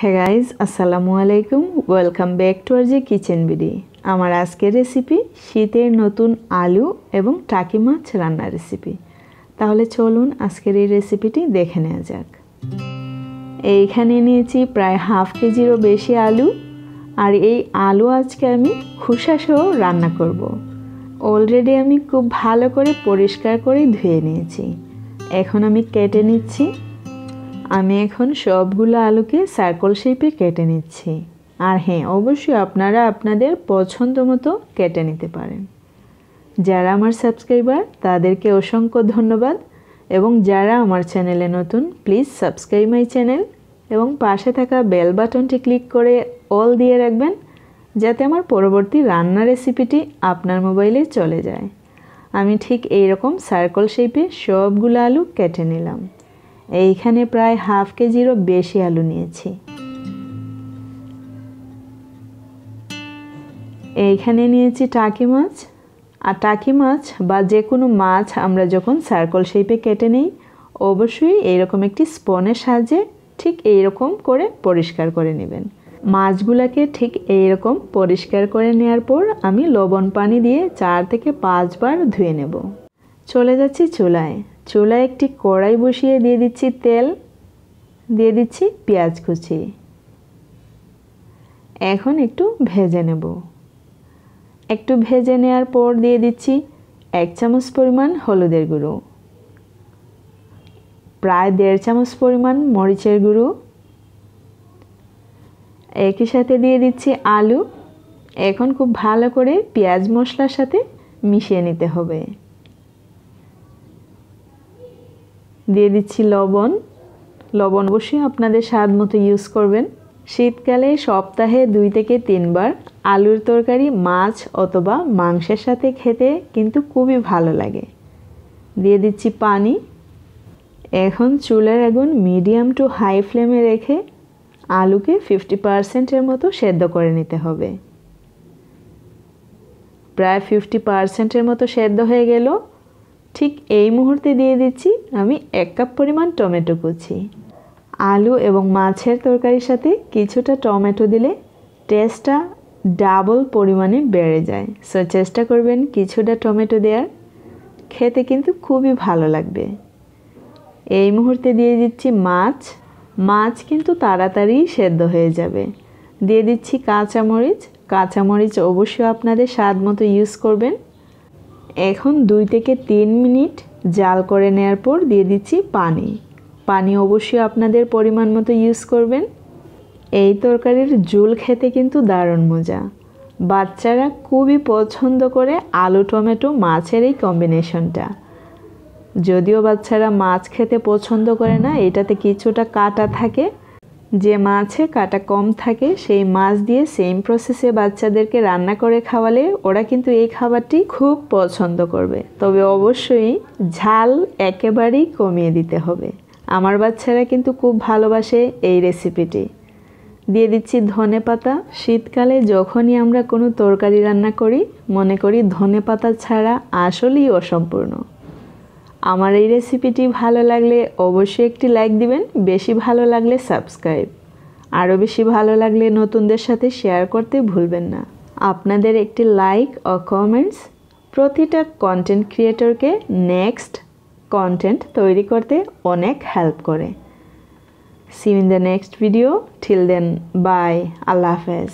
Hey guys আসসালামু আলাইকুম welcome back to our kitchen video. আমার আজকের রেসিপি শীতের নতুন আলু এবং টাকি মাছ রান্নার রেসিপি। তাহলে চলুন আজকের এই রেসিপিটি দেখে নেওয়া যাক। এইখানে নিয়েছি প্রায় হাফ কেজিরও বেশি আলু, আর এই আলু আজকে আমি খোসা সহ রান্না করব। অলরেডি আমি খুব ভালো করে পরিষ্কার করে ধুয়ে নিয়েছি। এখন আমি কেটে নিচ্ছি। আমি এখন সবগুলো আলুকে সার্কেল শেপে কেটে নিচ্ছি। আর হ্যাঁ, অবশ্যই আপনারা আপনাদের পছন্দ মতো কেটে নিতে পারেন। যারা আমার সাবস্ক্রাইবার তাদেরকে অসংখ্য ধন্যবাদ, এবং যারা আমার চ্যানেলে নতুন প্লিজ সাবস্ক্রাইব মাই চ্যানেল এবং পাশে থাকা বেল বাটনটি ক্লিক করে অল দিয়ে রাখবেন, যাতে আমার পরবর্তী রান্নার রেসিপিটি আপনার মোবাইলে চলে যায়। আমি ঠিক এইরকম সার্কেল শেপে সবগুলো আলু কেটে নিলাম। এইখানে প্রায় হাফ কেজিরও বেশি আলু নিয়েছি। এইখানে নিয়েছি টাকি মাছ। আর টাকি মাছ বা যে কোনো মাছ আমরা যখন সার্কেল শেপে কেটে নিই, অবশ্যই এইরকম একটি স্পনের সাহায্যে ঠিক এইরকম করে পরিষ্কার করে নেবেন। মাছগুলোকে ঠিক এইরকম পরিষ্কার করে নেওয়ার পর আমি লবণ পানি দিয়ে 4 থেকে 5 বার ধুয়ে নেব। চলে যাচ্ছি চুলায়। চুলায় একটি কড়াই বসিয়ে দিয়ে দিচ্ছি তেল, দিয়ে দিচ্ছি পেঁয়াজ কুচি। এখন একটু ভেজে নেব। একটু ভেজে নেওয়ার পর দিয়ে দিচ্ছি 1 চামচ পরিমাণ হলুদের গুঁড়ো, প্রায় 1.5 চামচ পরিমাণ মরিচের গুঁড়ো, একই সাথে দিয়ে দিচ্ছি আলু। এখন খুব ভালো করে পেঁয়াজ মশলার সাথে মিশিয়ে নিতে হবে। দিয়ে দিচ্ছি লবণ। লবণ অবশ্যই আপনাদের স্বাদ মতো ইউজ করবেন। শীতকালে সপ্তাহে 2 থেকে 3 বার আলুর তরকারি মাছ অথবা মাংসের সাথে খেতে কিন্তু খুবই ভালো লাগে। দিয়ে দিচ্ছি পানি। এখন চুলার আগুন মিডিয়াম টু হাই ফ্লেমে রেখে আলুকে 50%-এর মতো সেদ্ধ করে নিতে হবে। প্রায় 50%-এর মতো সেদ্ধ হয়ে গেল। ঠিক এই মুহূর্তে দিয়ে দিচ্ছি আমি 1 কাপ পরিমাণ টমেটো কুচি। আলু এবং মাছের তরকারির সাথে কিছুটা টমেটো দিলে টেস্টটা ডাবল পরিমাণে বেড়ে যায়। সো চেষ্টা করবেন কিছুটা টমেটো দেওয়ার, খেতে কিন্তু খুবই ভালো লাগবে। এই মুহূর্তে দিয়ে দিচ্ছি মাছ। মাছ কিন্তু তাড়াতাড়ি সেদ্ধ হয়ে যাবে। দিয়ে দিচ্ছি কাঁচামরিচ। কাঁচামরিচ অবশ্যই আপনাদের স্বাদ মতো ইউজ করবেন। এখন 2 থেকে 3 মিনিট জাল করে নেওয়ার পর দিয়ে দিচ্ছি পানি। পানি অবশ্যই আপনাদের পরিমাণ মতো ইউজ করবেন। এই তরকারির ঝোল খেতে কিন্তু দারুণ মজা। বাচ্চারা খুবই পছন্দ করে আলু টমেটো মাছের এই কম্বিনেশনটা। যদিও বাচ্চারা মাছ খেতে পছন্দ করে না, এটাতে কিছুটা কাঁটা থাকে। যে মাছে কাঁটা কম থাকে সেই মাছ দিয়ে সেম প্রসেসে বাচ্চাদেরকে রান্না করে খাওয়ালে ওরা কিন্তু এই খাবারটি খুব পছন্দ করবে। তবে অবশ্যই ঝাল একেবারেই কমিয়ে দিতে হবে। আমার বাচ্চারা কিন্তু খুব ভালোবাসে এই রেসিপিটি। দিয়ে দিচ্ছি ধনেপাতা। শীতকালে যখনই আমরা কোনো তরকারি রান্না করি মনে করি ধনেপাতা ছাড়া আসলেই অসম্পূর্ণ। আমার এই রেসিপিটি ভালো লাগলে অবশ্যই একটি লাইক দিবেন, বেশি ভালো লাগলে সাবস্ক্রাইব, আরও বেশি ভালো লাগলে নতুনদের সাথে শেয়ার করতে ভুলবেন না। আপনাদের একটি লাইক ও কমেন্টস প্রতিটা কন্টেন্ট ক্রিয়েটরকে নেক্সট কন্টেন্ট তৈরি করতে অনেক হেল্প করে। See you in the next video. Till then bye, আল্লাহ হাফেজ।